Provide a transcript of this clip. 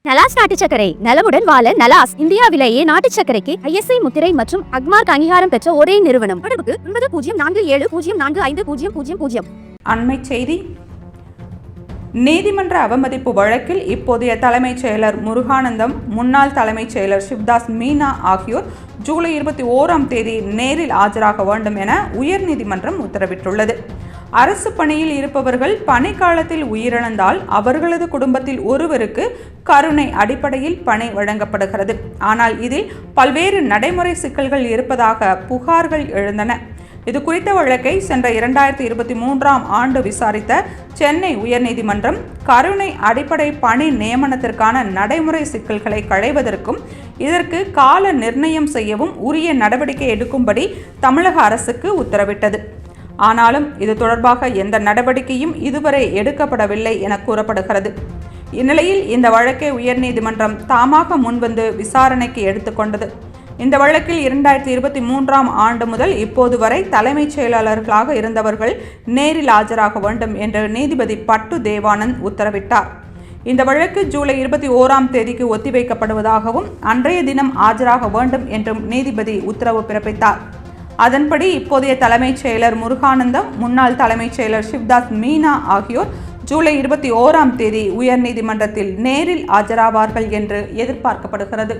நலாஸ் நாட்டு சர்க்கரை நலமுடன் வாழ நலாஸ் இந்தியாவிலேயே நாட்டு சர்க்கரைக்கு ISI முத்திரை மற்றும் அக்மார்க் அங்கீகாரம் பெற்ற ஒரே நிறுவனம். தொடர்புக்கு 9047045000. அண்மை செய்தி. நீதிமன்ற அவமதிப்பு வழக்கில் இப்போதைய தலைமைச் செயலர் முருகானந்தம், முன்னாள் தலைமைச் செயலர் சிவ்தாஸ் மீனா ஆகியோர் ஜூலை 21ஆம் தேதி நேரில் ஆஜராக வேண்டும் என உயர்நீதிமன்றம் உத்தரவிட்டுள்ளது. அரசு பணியில் இருப்பவர்கள் பணிக்காலத்தில் உயிரிழந்தால் அவர்களது குடும்பத்தில் ஒருவருக்கு கருணை அடிப்படையில் பணி வழங்கப்படுகிறது. ஆனால் இதில் பல்வேறு நடைமுறை சிக்கல்கள் இருப்பதாக புகார்கள் எழுந்தன. இது குறித்த வழக்கை சென்ற 2023ஆம் ஆண்டு விசாரித்த சென்னை உயர்நீதிமன்றம் கருணை அடிப்படை பணி நியமனத்திற்கான நடைமுறை சிக்கல்களை களைவதற்கும் இதற்கு கால நிர்ணயம் செய்யவும் உரிய நடவடிக்கை எடுக்கும்படி தமிழக அரசுக்கு உத்தரவிட்டது. ஆனாலும் இது தொடர்பாக எந்த நடவடிக்கையும் இதுவரை எடுக்கப்படவில்லை என கூறப்படுகிறது. இந்நிலையில் இந்த வழக்கை உயர்நீதிமன்றம் தாமாக முன்வந்து விசாரணைக்கு எடுத்துக்கொண்டது. இந்த வழக்கில் 2023ஆம் ஆண்டு முதல் இப்போது வரை தலைமைச் செயலாளர்களாக இருந்தவர்கள் நேரில் ஆஜராக வேண்டும் என்று நீதிபதி பட்டு தேவானந்த் உத்தரவிட்டார். இந்த வழக்கு ஜூலை 21ஆம் தேதிக்கு ஒத்திவைக்கப்படுவதாகவும் அன்றைய தினம் ஆஜராக வேண்டும் என்றும் நீதிபதி உத்தரவு பிறப்பித்தார். அதன்படி இப்போதைய தலைமைச் செயலர் முருகானந்தம், முன்னாள் தலைமைச் செயலர் சிவ்தாஸ் மீனா ஆகியோர் ஜூலை 21ஆம் தேதி உயர்நீதிமன்றத்தில் நேரில் ஆஜராவார்கள் என்று எதிர்பார்க்கப்படுகிறது.